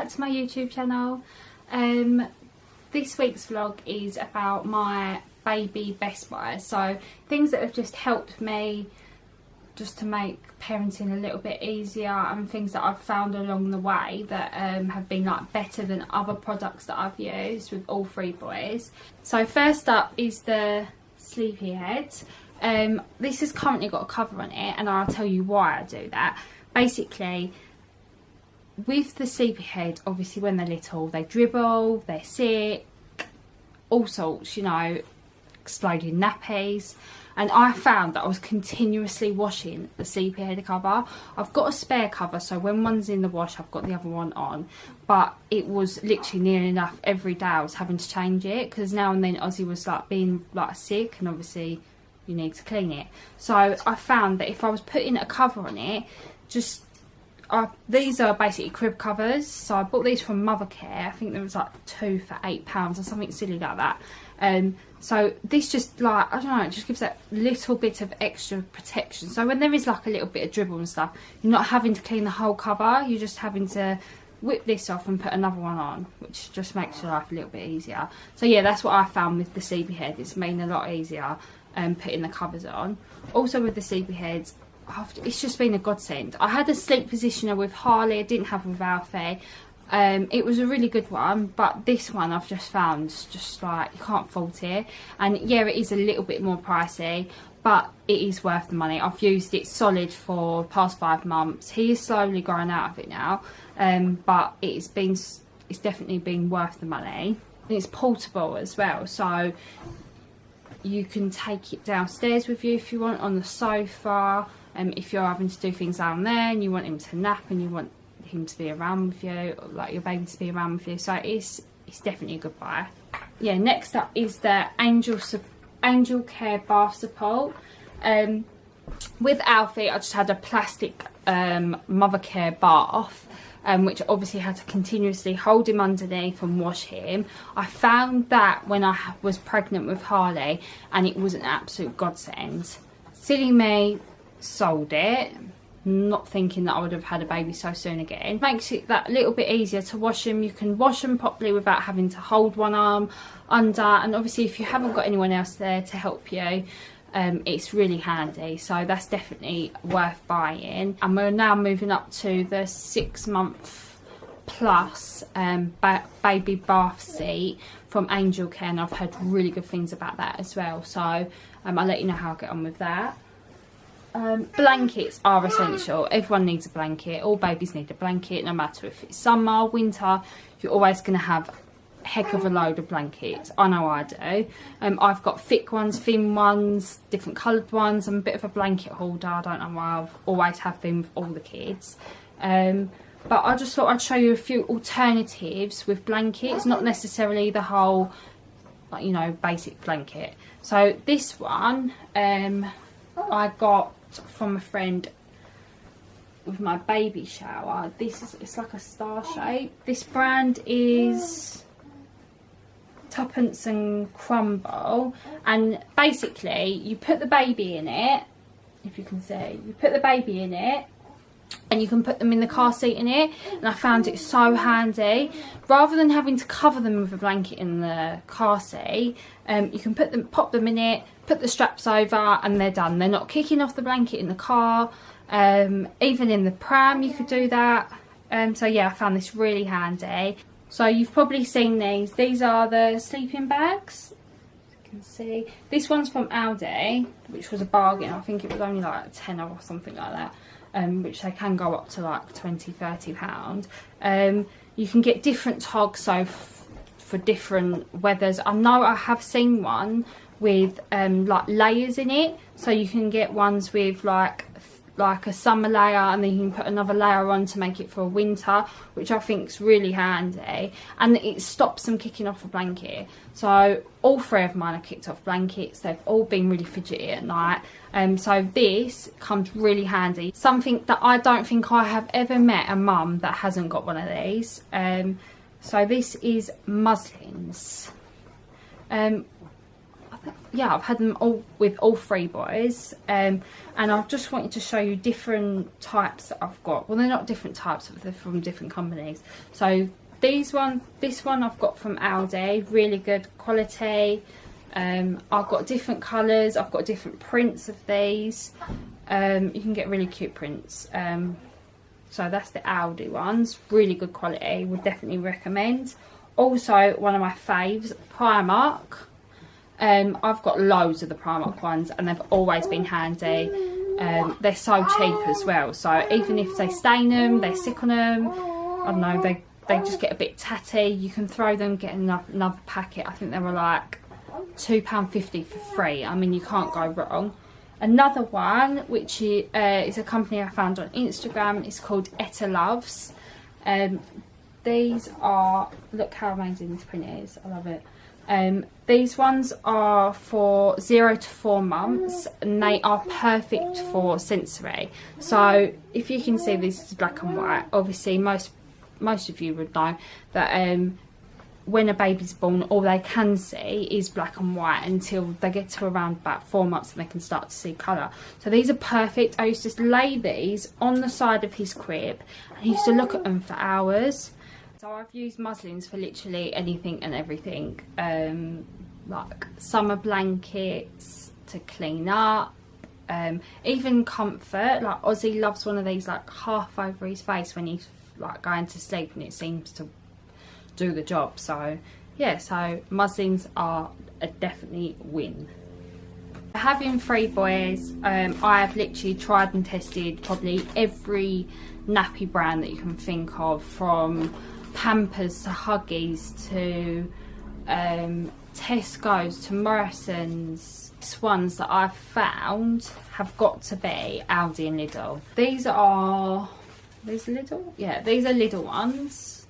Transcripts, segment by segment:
back to my YouTube channel. This week's vlog is about my baby best buys, so things that have just helped me just to make parenting a little bit easier, and things that I've found along the way that have been like better than other products that I've used with all three boys. So first up is the Sleepyhead. This has currently got a cover on it, and I'll tell you why I do that. Basically, with the Sleepyhead, obviously when they're little, they dribble, they're sick, all sorts, you know, exploding nappies. And I found that I was continuously washing the Sleepyhead cover. I've got a spare cover, so when one's in the wash, I've got the other one on. But it was literally near enough every day I was having to change it, because now and then Ozzy was like being like sick, and obviously you need to clean it. So I found that if I was putting a cover on it, just these are basically crib covers. So I bought these from Mothercare. I think there was like 2 for £8 or something silly like that. So this just, like, I don't know, it just gives that little bit of extra protection. So when there is like a little bit of dribble and stuff, you're not having to clean the whole cover, you're just having to whip this off and put another one on, which just makes your life a little bit easier. So yeah, that's what I found with the Sleepyhead. It's made a lot easier putting the covers on. Also with the Sleepyheads, it's just been a godsend. I had a sleep positioner with Harley, I didn't have with Alfie. It was a really good one, but this one I've just found just like, you can't fault it. And yeah, it is a little bit more pricey, but it is worth the money. I've used it solid for the past 5 months. He is slowly growing out of it now, but it's definitely been worth the money. And it's portable as well, so you can take it downstairs with you if you want, on the sofa. If you're having to do things down there and you want him to nap and you want him to be around with you, or like your baby to be around with you, so it's definitely a good buy. Yeah, next up is the Angel Care bath support. With Alfie, I just had a plastic Mothercare bath, which obviously had to continuously hold him underneath and wash him. I found that when I was pregnant with Harley, and it was an absolute godsend. Silly me, sold it, not thinking that I would have had a baby so soon again. Makes it that little bit easier to wash them. You can wash them properly without having to hold one arm under, and obviously if you haven't got anyone else there to help you, it's really handy. So that's definitely worth buying. And we're now moving up to the 6-month plus baby bath seat from Angel Care, and I've heard really good things about that as well, so I'll let you know how I get on with that. Blankets are essential. Everyone needs a blanket. All babies need a blanket, no matter if it's summer, winter. You're always going to have a heck of a load of blankets. I know I do. I've got thick ones, thin ones, different coloured ones. I'm a bit of a blanket hoarder. I don't know why, I've always have been with all the kids. But I just thought I'd show you a few alternatives with blankets, not necessarily the whole, like, you know, basic blanket. So this one I got from a friend with my baby shower. It's like a star shape. This brand is Tuppence and Crumble, and basically you put the baby in it, if you can see, you put the baby in it and you can put them in the car seat in it, and I found it so handy. Rather than having to cover them with a blanket in the car seat, you can pop them in it, put the straps over, and they're done. They're not kicking off the blanket in the car. Even in the pram you could do that. So yeah, I found this really handy. So you've probably seen these. These are the sleeping bags. As you can see, this one's from Aldi, which was a bargain. I think it was only like £10 or something like that. Which they can go up to like £20–30. You can get different togs, so for different weathers. I know I have seen one with like layers in it, so you can get ones with like a summer layer, and then you can put another layer on to make it for a winter, which I think is really handy, and it stops them kicking off a blanket. So all 3 of mine are kicked off blankets. They've all been really fidgety at night, so this comes really handy. Something that I don't think I have ever met a mum that hasn't got one of these. So this is muslins. I yeah, I've had them all with all 3 boys, and I just wanted to show you different types that I've got. Well, they're not different types, but they're from different companies. So this one I've got from Aldi, really good quality. I've got different colours, I've got different prints of these. You can get really cute prints. So that's the Aldi ones, really good quality, would definitely recommend. Also, one of my faves, Primark. I've got loads of the Primark ones and they've always been handy. They're so cheap as well, so even if they stain them, they're sick on them, I don't know, they just get a bit tatty, you can throw them, get another packet. I think they were like £2.50 for free. I mean, you can't go wrong. Another one, which is a company I found on Instagram, is called Etta Loves. These are, look how amazing this print is, I love it. These ones are for 0 to 4 months and they are perfect for sensory. So if you can see, this is black and white. Obviously most of you would know that when a baby's born, all they can see is black and white until they get to around about 4 months and they can start to see colour. So these are perfect. I used to lay these on the side of his crib and he used to look at them for hours. So I've used muslins for literally anything and everything, like summer blankets to clean up, even comfort. Like Ozzy loves one of these like half over his face when he's like going to sleep, and it seems to do the job. So yeah, so muslins are a definitely win. Having 3 boys, I have literally tried and tested probably every nappy brand that you can think of, from Pampers to Huggies to Tesco's to Morrison's. These ones that I've found have got to be Aldi and Lidl. These are Lidl? Yeah, these are Lidl ones.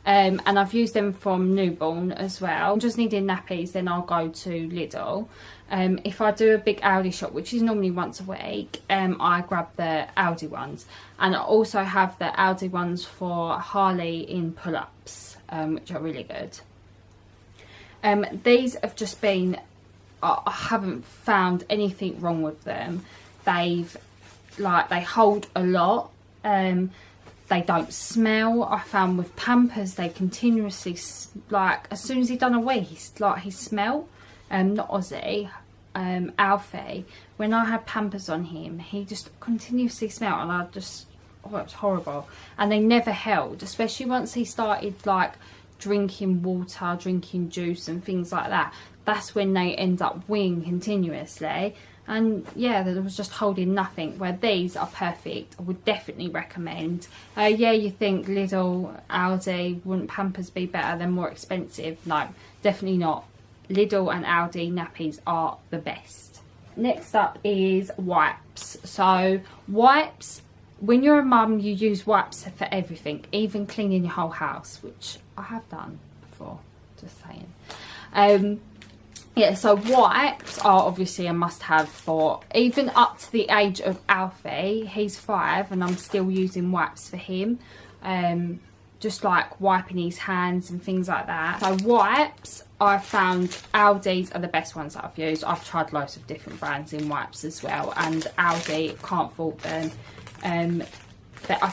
And I've used them from newborn as well. Just needing nappies, then I'll go to Lidl. If I do a big Aldi shop, which is normally once a week, I grab the Aldi ones. And I also have the Aldi ones for Harley in pull-ups, which are really good. These have just been, I haven't found anything wrong with them. They hold a lot. They don't smell. I found with Pampers, they continuously, like, as soon as he'd done a wee, he smell. Not Ozzy, Alfie. When I had Pampers on him, he just continuously smelled, and I just, oh, it was horrible. And they never held, especially once he started like drinking water, drinking juice and things like that. That's when they end up weeing continuously. And yeah, there was just holding nothing, where these are perfect. I would definitely recommend. Yeah, you think Lidl, Aldi, wouldn't Pampers be better? They're more expensive. No, definitely not. Lidl and Aldi nappies are the best. Next up is wipes. So wipes, when you're a mum, you use wipes for everything, even cleaning your whole house, which I have done before, just saying. Yeah, so wipes are obviously a must-have for even up to the age of Alfie. He's 5 and I'm still using wipes for him. Just like wiping his hands and things like that. So wipes, I found Aldi's are the best ones that I've used. I've tried loads of different brands in wipes as well, and Aldi, can't fault them.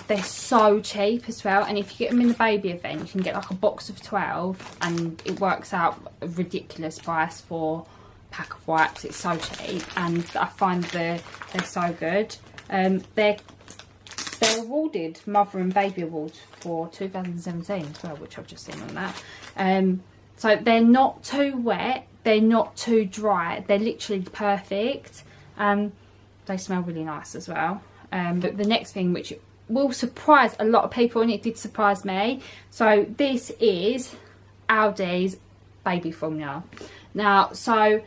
They're so cheap as well, and if you get them in the baby event, you can get like a box of 12 and it works out a ridiculous price for a pack of wipes. It's so cheap, and I find they're so good. They're awarded Mother and Baby Awards for 2017 as well, which I've just seen on that. So they're not too wet, they're not too dry, they're literally perfect. They smell really nice as well. But the next thing, which will surprise a lot of people, and it did surprise me, so this is Aldi's baby formula. Now, so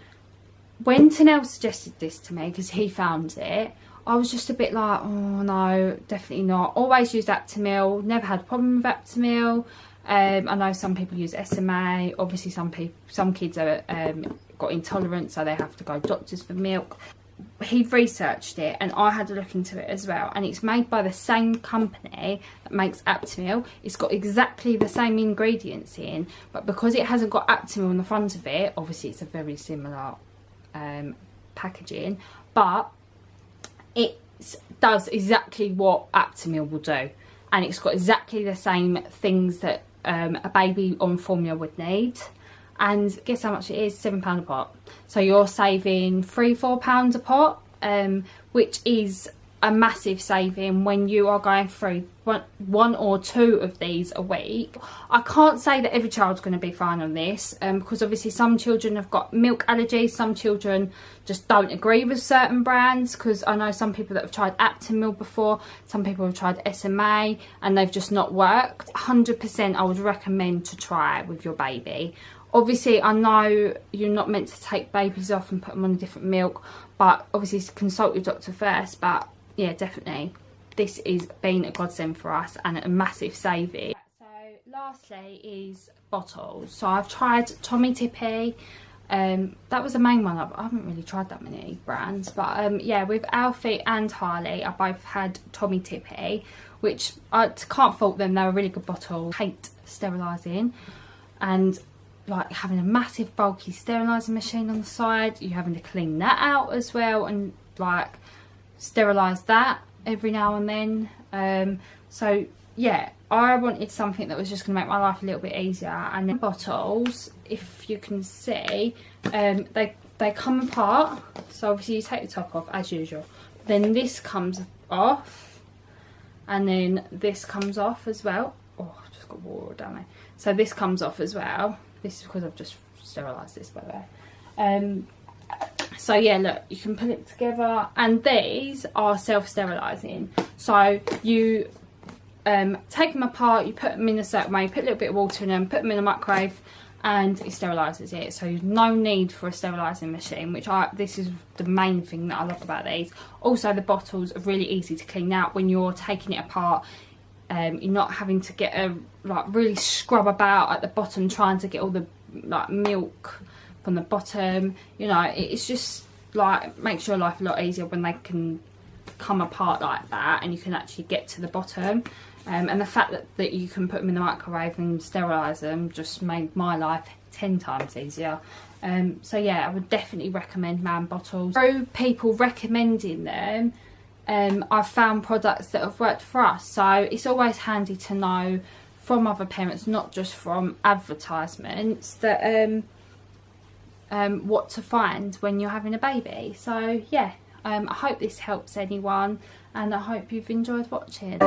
when Tanel suggested this to me, because he found it, I was just a bit like, oh no, definitely not. Always used Aptamil, never had a problem with Aptamil. I know some people use SMA. Obviously some kids are got intolerant, so they have to go to doctors for milk. He researched it and I had a look into it as well, and it's made by the same company that makes Aptamil. It's got exactly the same ingredients in, but because it hasn't got Aptamil on the front of it, obviously it's a very similar packaging, but it does exactly what Aptamil will do, and it's got exactly the same things that a baby on formula would need. And guess how much it is? £7 a pot. So you're saving £3-4 a pot, which is a massive saving when you are going through one or two of these a week. I can't say that every child's going to be fine on this, because obviously some children have got milk allergies, some children just don't agree with certain brands, because I know some people that have tried Aptamil before, some people have tried SMA and they've just not worked. 100% I would recommend to try with your baby. Obviously, I know you're not meant to take babies off and put them on a different milk, but obviously consult your doctor first. But yeah, definitely, this is been a godsend for us and a massive saving. So lastly is bottles. So I've tried Tommy Tippy. That was the main one. I haven't really tried that many brands, but yeah, with Alfie and Harley, I both had Tommy Tippy, which I can't fault them. They're a really good bottle. Hate sterilising, and like having a massive bulky sterilising machine on the side, you having to clean that out as well and like sterilise that every now and then. So yeah, I wanted something that was just going to make my life a little bit easier. And then bottles, if you can see, they come apart. So obviously you take the top off as usual, then this comes off, and then this comes off as well. Oh, I've just got water down there. So this comes off as well. This is because I've just sterilised this, by the way. So yeah, look, you can put it together, and these are self-sterilising. So you take them apart, you put them in a certain way, you put a little bit of water in them, put them in the microwave, and it sterilises it. So no need for a sterilising machine, which this is the main thing that I love about these. Also, the bottles are really easy to clean out when you're taking it apart. You're not having to get a really scrub about at the bottom trying to get all the milk from the bottom. You know, it's just like makes your life a lot easier when they can come apart like that and you can actually get to the bottom. And the fact that you can put them in the microwave and sterilise them just made my life 10 times easier. So yeah, I would definitely recommend Man bottles. Through people recommending them, I've found products that have worked for us, so it's always handy to know from other parents, not just from advertisements, that what to find when you're having a baby. So yeah, I hope this helps anyone, and I hope you've enjoyed watching.